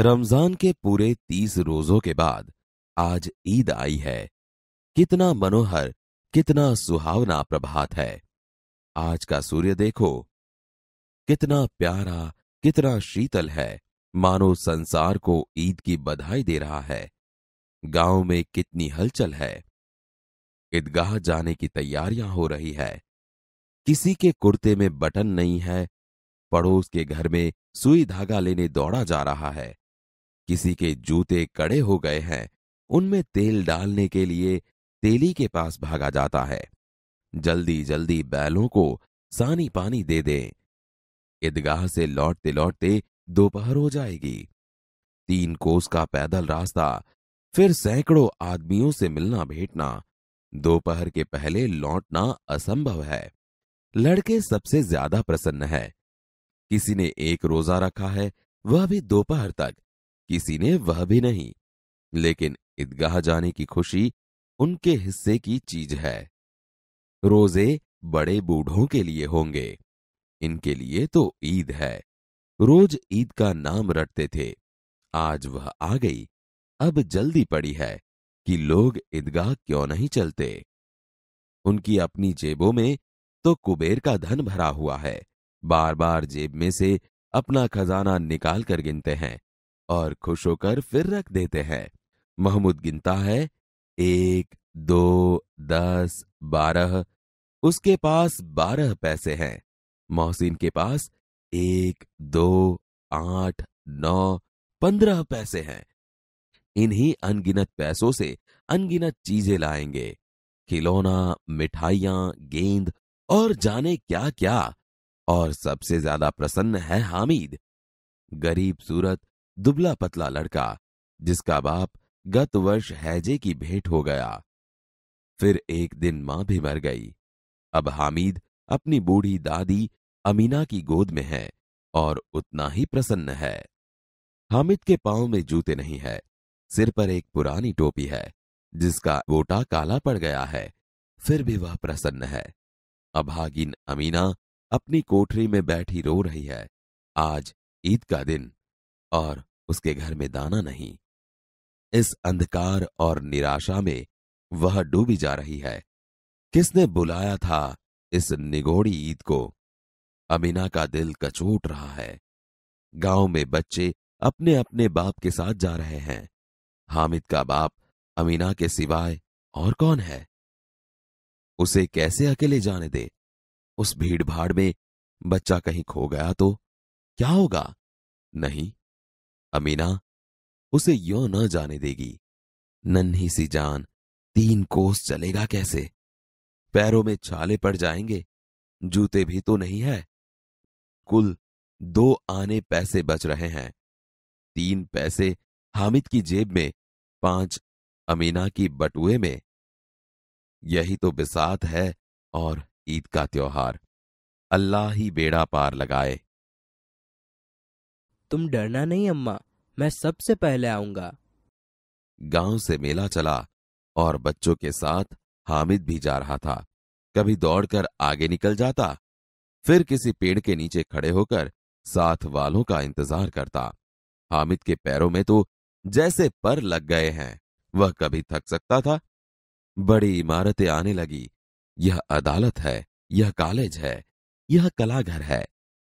रमजान के पूरे 30 रोजों के बाद आज ईद आई है। कितना मनोहर, कितना सुहावना प्रभात है। आज का सूर्य देखो, कितना प्यारा, कितना शीतल है। मानो संसार को ईद की बधाई दे रहा है। गांव में कितनी हलचल है। ईदगाह जाने की तैयारियां हो रही है। किसी के कुर्ते में बटन नहीं है, पड़ोस के घर में सुई धागा लेने दौड़ा जा रहा है। किसी के जूते कड़े हो गए हैं, उनमें तेल डालने के लिए तेली के पास भागा जाता है। जल्दी जल्दी बैलों को सानी पानी दे दें। ईदगाह से लौटते लौटते दोपहर हो जाएगी। 3 कोस का पैदल रास्ता, फिर सैकड़ों आदमियों से मिलना भेंटना। दोपहर के पहले लौटना असंभव है। लड़के सबसे ज्यादा प्रसन्न है। किसी ने एक रोजा रखा है, वह भी दोपहर तक। किसी ने वह भी नहीं। लेकिन ईदगाह जाने की खुशी उनके हिस्से की चीज है। रोजे बड़े बूढ़ों के लिए होंगे, इनके लिए तो ईद है। रोज ईद का नाम रटते थे, आज वह आ गई। अब जल्दी पड़ी है कि लोग ईदगाह क्यों नहीं चलते। उनकी अपनी जेबों में तो कुबेर का धन भरा हुआ है। बार बार जेब में से अपना खजाना निकाल कर गिनते हैं और खुश होकर फिर रख देते हैं। महमूद गिनता है, 1, 2, 10, 12। उसके पास 12 पैसे हैं। मोहसिन के पास 1, 2, 8, 9, 15 पैसे हैं। इन्हीं अनगिनत पैसों से अनगिनत चीजें लाएंगे। खिलौना, मिठाइयां, गेंद और जाने क्या क्या। और सबसे ज्यादा प्रसन्न है हामिद, गरीब सूरत, दुबला पतला लड़का, जिसका बाप गत वर्ष हैजे की भेंट हो गया। फिर एक दिन मां भी मर गई। अब हामिद अपनी बूढ़ी दादी अमीना की गोद में है और उतना ही प्रसन्न है। हामिद के पांव में जूते नहीं है, सिर पर एक पुरानी टोपी है जिसका गोटा काला पड़ गया है। फिर भी वह प्रसन्न है। अभागिन अमीना अपनी कोठरी में बैठी रो रही है। आज ईद का दिन और उसके घर में दाना नहीं। इस अंधकार और निराशा में वह डूबी जा रही है। किसने बुलाया था इस निगोड़ी ईद को? अमीना का दिल कचोट रहा है। गांव में बच्चे अपने अपने बाप के साथ जा रहे हैं। हामिद का बाप अमीना के सिवाय और कौन है? उसे कैसे अकेले जाने दे? उस भीड़ भाड़ में बच्चा कहीं खो गया तो क्या होगा? नहीं, अमीना उसे यों न जाने देगी। नन्ही सी जान 3 कोस चलेगा कैसे? पैरों में छाले पड़ जाएंगे। जूते भी तो नहीं है। कुल 2 आने पैसे बच रहे हैं। 3 पैसे हामिद की जेब में, 5 अमीना की बटुए में। यही तो बिसात है और ईद का त्योहार। अल्लाह ही बेड़ा पार लगाए। तुम डरना नहीं अम्मा, मैं सबसे पहले आऊंगा। गांव से मेला चला और बच्चों के साथ हामिद भी जा रहा था। कभी दौड़कर आगे निकल जाता, फिर किसी पेड़ के नीचे खड़े होकर साथ वालों का इंतजार करता। हामिद के पैरों में तो जैसे पर लग गए हैं। वह कभी थक सकता था? बड़ी इमारतें आने लगी। यह अदालत है, यह कॉलेज है, यह कलाघर है।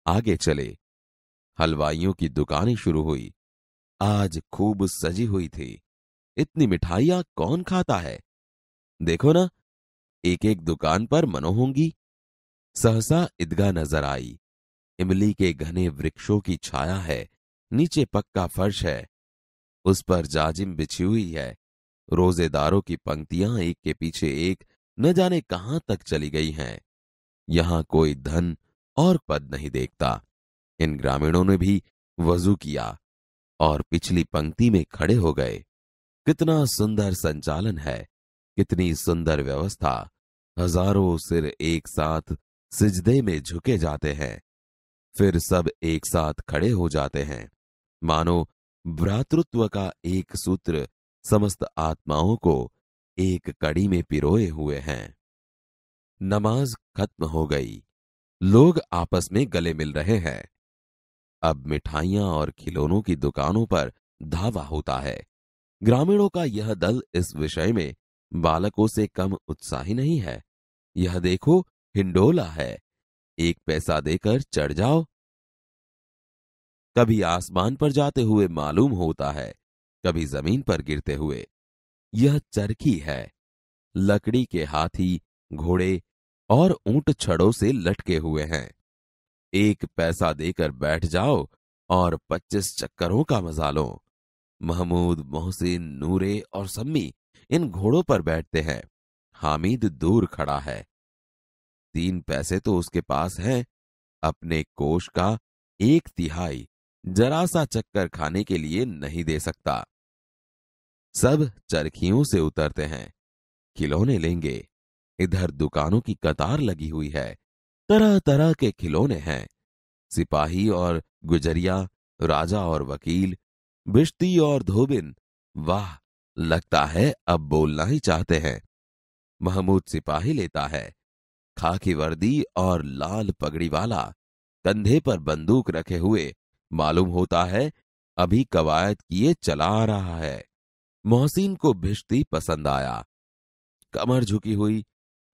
आगे चले। हलवाइयों की दुकानें शुरू हुई। आज खूब सजी हुई थी। इतनी मिठाइयां कौन खाता है? देखो ना, एक एक दुकान पर मनो होंगी। सहसा ईदगाह नजर आई। इमली के घने वृक्षों की छाया है। नीचे पक्का फर्श है, उस पर जाजिम बिछी हुई है। रोजेदारों की पंक्तियां एक के पीछे एक न जाने कहां तक चली गई हैं। यहां कोई धन और पद नहीं देखता। इन ग्रामीणों ने भी वजू किया और पिछली पंक्ति में खड़े हो गए। कितना सुंदर संचालन है, कितनी सुंदर व्यवस्था। हजारों सिर एक साथ सिजदे में झुके जाते हैं, फिर सब एक साथ खड़े हो जाते हैं। मानो भ्रातृत्व का एक सूत्र समस्त आत्माओं को एक कड़ी में पिरोए हुए हैं। नमाज खत्म हो गई। लोग आपस में गले मिल रहे हैं। अब मिठाइयां और खिलौनों की दुकानों पर धावा होता है। ग्रामीणों का यह दल इस विषय में बालकों से कम उत्साही नहीं है। यह देखो, हिंडोला है, 1 पैसा देकर चढ़ जाओ। कभी आसमान पर जाते हुए मालूम होता है, कभी जमीन पर गिरते हुए। यह चरखी है। लकड़ी के हाथी, घोड़े और ऊंट छड़ों से लटके हुए हैं। 1 पैसा देकर बैठ जाओ और 25 चक्करों का मजा लो। महमूद, मोहसिन, नूरे और सम्मी इन घोड़ों पर बैठते हैं। हामिद दूर खड़ा है। 3 पैसे तो उसके पास हैं। अपने कोष का 1/3 जरा सा चक्कर खाने के लिए नहीं दे सकता। सब चरखियों से उतरते हैं। खिलौने लेंगे। इधर दुकानों की कतार लगी हुई है। तरह तरह के खिलौने हैं। सिपाही और गुजरिया, राजा और वकील, बिश्ती और धोबिन। वाह, लगता है अब बोलना ही चाहते हैं। महमूद सिपाही लेता है, खाकी वर्दी और लाल पगड़ी वाला, कंधे पर बंदूक रखे हुए। मालूम होता है अभी कवायद किए चला आ रहा है। मोहसिन को भिश्ती पसंद आया। कमर झुकी हुई,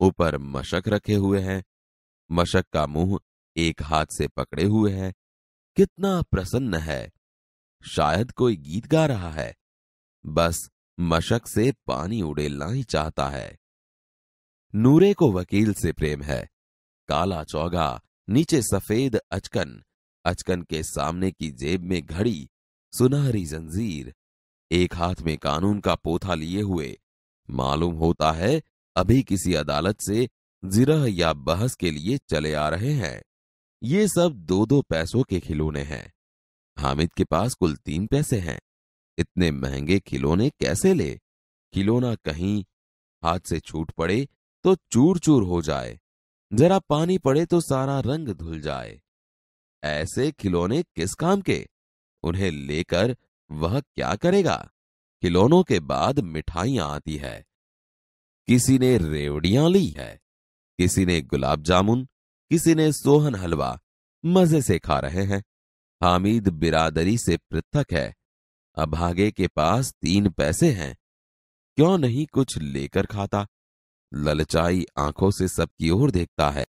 ऊपर मशक रखे हुए हैं। मशक का मुंह एक हाथ से पकड़े हुए है। कितना प्रसन्न है, शायद कोई गीत गा रहा है। बस मशक से पानी उड़ेलना ही चाहता है। नूरे को वकील से प्रेम है। काला चौगा, नीचे सफेद अचकन, अचकन के सामने की जेब में घड़ी, सुनहरी जंजीर, एक हाथ में कानून का पोथा लिए हुए। मालूम होता है अभी किसी अदालत से जिरह या बहस के लिए चले आ रहे हैं। ये सब 2-2 पैसों के खिलौने हैं। हामिद के पास कुल 3 पैसे हैं। इतने महंगे खिलौने कैसे ले? खिलौना कहीं हाथ से छूट पड़े तो चूर चूर हो जाए, जरा पानी पड़े तो सारा रंग धुल जाए। ऐसे खिलौने किस काम के? उन्हें लेकर वह क्या करेगा? खिलौनों के बाद मिठाइयां आती है। किसी ने रेवड़ियां ली है, किसी ने गुलाब जामुन, किसी ने सोहन हलवा। मजे से खा रहे हैं। हामिद बिरादरी से पृथक है। अभागे के पास 3 पैसे हैं। क्यों नहीं कुछ लेकर खाता? ललचाई आंखों से सबकी ओर देखता है।